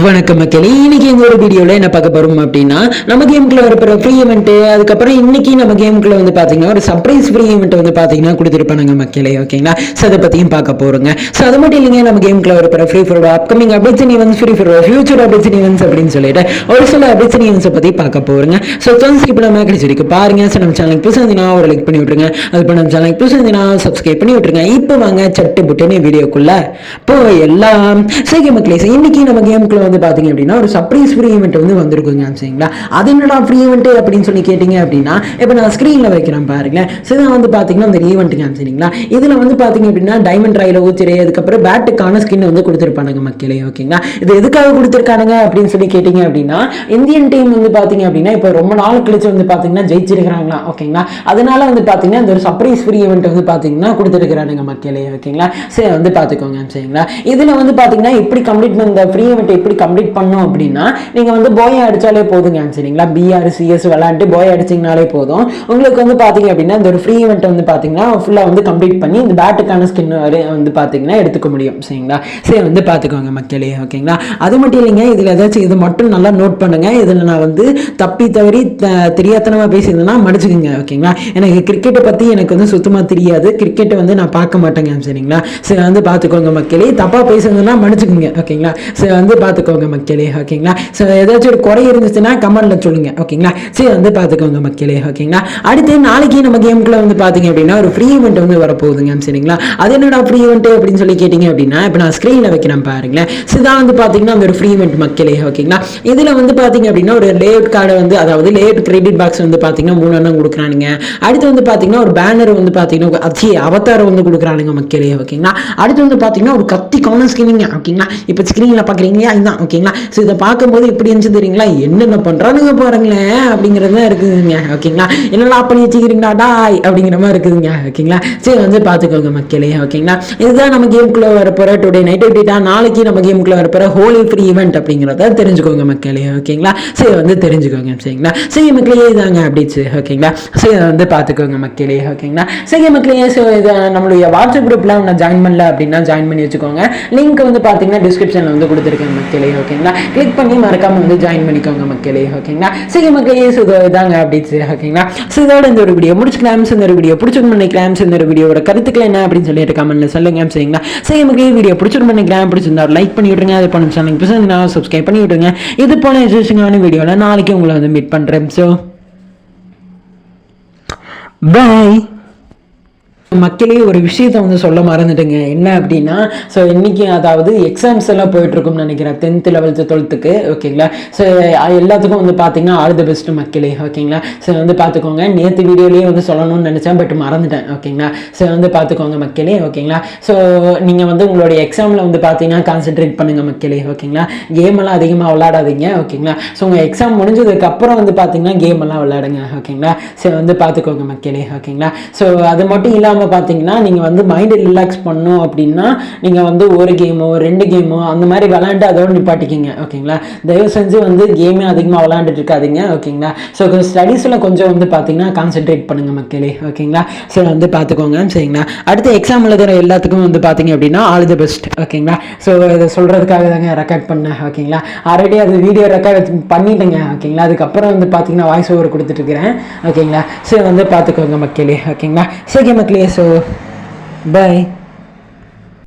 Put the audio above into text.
வணக்கம் மக்களே, இன்னைக்கு இந்த ஒரு வீடியோல என்ன பார்க்க போறோம் அப்படின்னா, நம்ம கேமுக்குள்ள வரப்போற ஃப்ரீ ஈவெண்ட், அதுக்கப்புறம் இன்னைக்கு நம்ம கேமுக்குள்ள வந்து பாத்தீங்கன்னா ஒரு சர்ப்ரைஸ் ஃப்ரீ ஈவெண்ட் வந்து பாத்தீங்கன்னா கொடுத்துருப்பானுங்க மக்களே. ஓகேங்களா, ஸோ அதை பத்தியும் பார்க்க போறோங்க. ஸோ அது மட்டும் இல்லைங்க, நம்ம கேமுக்குள்ள வரப்போற free fire upcoming updates events, free fire future updates events அப்படின்னு சொல்லிட்டு ஒரு சில அப்டேட்ஸ் ஈவெண்ட்ஸை பத்தி பார்க்க போறோங்க. ஸோ ஸ்கிப் பண்ணாம கடைசி வரைக்கும் பாருங்க. ஸோ நம்ம சேனலுக்கு புதுசா இருந்தீங்கன்னா ஒரு லைக் பண்ணி விட்டுருங்க. அது பண்ண நம்ம சேனலுக்கு புதுசா இருந்தீங்கன்னா சப்ஸ்கிரைப் பண்ணி விட்டுருங்க. இப்போ வாங்க சட்டு புட்டுன்னு வீடியோக்குள்ள போயெல்லாம். சரி மக்களே, இன்னைக்கு நம்ம கேமுக்குள்ள வந்து பாத்தீங்க அப்படின்னா ஒரு சர்ப்ரைஸ் ஃப்ரீ ஈவெண்ட் வந்து வந்திருக்குங்க. சரிங்களா, அது என்னடா ஃப்ரீ ஈவெண்ட் அப்படின்னு சொல்லி கேட்டீங்க அப்படின்னா, இப்போ நான் ஸ்க்ரீன்ல வைக்கிறேன் பாருங்களேன். சரி வந்து பாத்தீங்கன்னா இந்த ஈவெண்ட்டுங்க. சரிங்களா, இதுல வந்து பாத்தீங்க அப்படின்னா டைமண்ட் ராயில ஊச்சிரே, அதுக்கப்புறம் பேட்டுக்கான ஸ்கின் வந்து கொடுத்துருப்பானுங்க மக்களே. ஓகேங்களா, இது எதுக்காக கொடுத்துருக்கானுங்க அப்படின்னு சொல்லி கேட்டீங்க அப்படின்னா, இந்தியன் டீம் வந்து பாத்தீங்க அப்படின்னா இப்போ ரொம்ப நாள் கழிச்சு வந்து பாத்தீங்கன்னா ஜெயிச்சிருக்கிறாங்களா. ஓகேங்களா, அதனால வந்து பாத்தீங்கன்னா இந்த ஒரு சர்ப்ரைஸ் ஃப்ரீ ஈவெண்ட் வந்து பாத்தீங்கன்னா கொடுத்துருக்கானுங்க மக்களே. ஓகேங்களா, சரி வந்து பாத்துக்கோங்க. சரிங்களா, இதுல வந்து பாத்தீங்கன்னா எப்படி கம்ப்ளீட் இந்த ஃப்ரீ ஈவெண்ட் எப்படி கம்ப்ளீட் பண்ணோம் அப்படின்னா, நீங்க வந்து போய் அடிச்சாலே போதுங்க. சரிங்களா, பிஆர்சிஎஸ் விளையாண்டு போய் அடிச்சிங்கனாலே போதும். உங்களுக்கு வந்து பாத்தீங்க அப்படின்னா இந்த ஒரு ஃப்ரீ ஈவெண்ட் வந்து பாத்தீங்கன்னா ஃபுல்லா வந்து கம்ப்ளீட் பண்ணி இந்த பேட்டுக்கான ஸ்கின் வந்து பாத்தீங்கன்னா எடுத்துக்க முடியும். சரிங்களா, சரி வந்து பாத்துக்கோங்க மக்களே. ஓகேங்களா, அது மட்டும் இல்லைங்க, இதுல ஏதாச்சும் இது மட்டும் நல்லா நோட் பண்ணுங்க. இதுல நான் வந்து தப்பி தவறி தெரியாதனமா பேசியிருந்தேன்னா மடிச்சுக்குங்க. ஓகேங்களா, எனக்கு கிரிக்கெட்டை பத்தி எனக்கு வந்து சுத்தமா தெரியாது. கிரிக்கெட்டை வந்து நான் பார்க்க மாட்டேங்க. சரிங்களா, சரி வந்து பாத்துக்கோங்க மக்களே. தப்பா பேசுறதுன்னா மன்னிச்சுக்குங்க. ஓகேங்களா, சரி வந்து பாத்துக்கோங்க மக்களே. ஓகேங்களா, சோ ஏதாச்சும் ஒரு குறை இருந்துச்சுன்னா கமெண்ட்ல சொல்லுங்க. ஓகேங்களா, சரி வந்து பாத்துக்கோங்க மக்களே. ஓகேங்களா, அடுத்து நாளைக்கு நம்ம கேமுக்குள்ள வந்து பாத்தீங்க அப்படின்னா ஒரு ஃப்ரீ ஈவெண்ட் வந்து வரப்போகுதுங்க. சரிங்களா, அது என்னடா ஃப்ரீ ஈவெண்ட் அப்படின்னு சொல்லி கேட்டீங்க அப்படின்னா, இப்போ நான் ஸ்கிரீன்ல வைக்கிறேன் பாருங்களேன். இதுதான் வந்து பாத்தீங்கன்னா அந்த ஒரு ஃப்ரீ ஈவெண்ட் மக்களே. ஓகேங்களா, இதுல வந்து பாத்தீங்க அப்படின்னா ஒரு லேஅவுட் கார்டு வந்து, அதாவது லேஅவுட் கிரெடிட் பாக்ஸ் வந்து பாத்தீங்கன்னா 3 எண்ணம் கொடுக்குறானுங்க. அடுத்து வந்து பாத்தீங்கன்னா ஒரு பேனர் வந்து பாத்தீங்கன்னா அவதாரம் வந்து கொடுக்குறானுங்க மக்களே. ஓகேங்களா, அடுத்து வந்து பாத்தீங்கன்னா ஒரு கத்தி கார்னர் ஸ்கின்னிங்க. ஓகேங்களா, இப்போ ஸ்கிரீன்ல பாக்குறீங்க இதுதான். ஓகேங்களா, ஸோ இதை பார்க்கும்போது எப்படி இருந்துச்சு தெரியுங்களா, என்னென்ன பண்றானுங்க பாருங்களேன் அப்படிங்கிறது தான் இருக்குதுங்க. ஓகேங்களா, என்னெல்லாம் பண்ணி வச்சுக்கிறீங்களா டாய் அப்படிங்கிற மாதிரி இருக்குதுங்க. ஓகேங்களா, சரி வந்து பார்த்துக்கோங்க மக்களே. ஓகேங்களா, இதுதான் நம்ம கேமுக்குள்ள வரப்போற டுடே நைட் அப்டேட்டா. நாளைக்கு நம்ம கேமுக்குள்ள வரப்போற ஹோலி ஃப்ரீ ஈவெண்ட் அப்படிங்கிறத தெரிஞ்சுக்கோங்க மக்களே. ஓகேங்களா, சரி வந்து தெரிஞ்சுக்கோங்க. சரிங்களா, சரி மக்களே, இதாங்க அப்டேட்ஸ். ஓகேங்களா, சரி வந்து பார்த்துக்கோங்க மக்களே. ஓகேங்களா, சரி மக்களே, ஸோ இதை நம்மளுடைய வாட்ஸ்அப் குரூப்ல நான் ஜாயின் பண்ணல அப்படின்னா ஜாயின் பண்ணி வச்சுக்கோங்க. லிங்க் வந்து பார்த்தீங்கன்னா டிஸ்கிரிப்ஷன்ல வந்து கொடுத்துருக்கேன் மக்களே. ஓகேங்களா, கிளிக் பண்ணி மறக்காம வந்து ஜாயின் பண்ணிக்கோங்க மக்களே. ஓகேங்களா, சரி மக்களே, இதாங்க அப்டேட்ஸ். ஓகேங்களா, இதோட இந்த ஒரு வீடியோ முடிச்சுக்கலாம். இந்த ஒரு வீடியோ பிடிச்சிருக்கும் நினைக்கலாம். இந்த ஒரு வீடியோட கருத்துக்கள் என்ன அப்படின்னு சொல்லிட்டு கமெண்ட்ல சொல்லுங்க. சரிங்களா, சரி மக்களே, வீடியோ பிடிச்சிருக்கும் நினைக்கலாம். பிடிச்சிருந்தா லைக் பண்ணி விட்டுருங்க. அது பண்ண சேனலுக்கு சப்ஸ்கிரைப் பண்ணி விட்டுருங்க. இது போல இன்ட்ரெஸ்டிங்கான வீடியோல நாளைக்கு உங்களை வந்து மீட் பண்றேன். ஸோ பாய் மக்களே. ஒரு விஷயத்த வந்து சொல்ல மறந்துட்டுங்க. என்ன அப்படின்னா, ஸோ இன்னைக்கு அதாவது எக்ஸாம்ஸ் எல்லாம் போயிட்டு இருக்கும்னு நினைக்கிறேன், 10th 11th 12th. ஓகேங்களா, ஸோ எல்லாத்துக்கும் வந்து பார்த்தீங்கன்னா ஆல் தி பெஸ்ட் மக்களே. ஓகேங்களா, ஸோ வந்து பார்த்துக்கோங்க. நேற்று வீடியோலேயே வந்து சொல்லணும்னு நினச்சேன், பட் மறந்துட்டேன். ஓகேங்களா, ஸோ வந்து பார்த்துக்கோங்க மக்களே. ஓகேங்களா, ஸோ நீங்கள் வந்து உங்களுடைய எக்ஸாமில் வந்து பார்த்தீங்கன்னா கான்சென்ட்ரேட் பண்ணுங்கள் மக்களே. ஓகேங்களா, கேம் எல்லாம் அதிகமாக விளையாடாதீங்க. ஓகேங்களா, ஸோ உங்கள் எக்ஸாம் முடிஞ்சதுக்கு அப்புறம் வந்து பார்த்தீங்கன்னா கேம் எல்லாம் விளையாடுங்க. ஓகேங்களா, ஸோ வந்து பார்த்துக்கோங்க மக்களே. ஓகேங்களா, ஸோ அது மட்டும் இல்லாமல் பார்த்தீங்கன்னா நீங்கள் வந்து மைண்டை ரிலாக்ஸ் பண்ணணும் அப்படின்னா நீங்கள் வந்து ஒரு கேமோ 2 கேமோ அந்த மாதிரி விளையாண்டு அதோட நிப்பாட்டிக்கிங்க. ஓகேங்களா, தயவு செஞ்சு வந்து கேமே அதிகமாக விளையாண்டுட்டு இருக்காதீங்க. ஓகேங்களா, ஸோ ஸ்டடீஸில் கொஞ்சம் வந்து பார்த்தீங்கன்னா கான்சென்ட்ரேட் பண்ணுங்க மக்களே. ஓகேங்களா, ஸோ வந்து பார்த்துக்கோங்க. சரிங்களா, அடுத்த எக்ஸாம் எழுதுகிற எல்லாத்துக்கும் வந்து பார்த்தீங்க அப்படின்னா ஆல் தி பெஸ்ட். ஓகேங்களா, ஸோ இதை சொல்கிறதுக்காக தாங்க ரெக்கார்ட் பண்ணேன். ஓகேங்களா, ஆல்ரெடி அது வீடியோ ரெக்கார்ட் பண்ணிட்டேங்க. ஓகேங்களா, அதுக்கப்புறம் வந்து பார்த்தீங்கன்னா வாய்ஸ் ஓவர் கொடுத்துட்ருக்கிறேன். ஓகேங்களா, ஸோ வந்து பார்த்துக்கோங்க மக்களே. ஓகேங்களா, சரி மக்களே, ஸோ bye.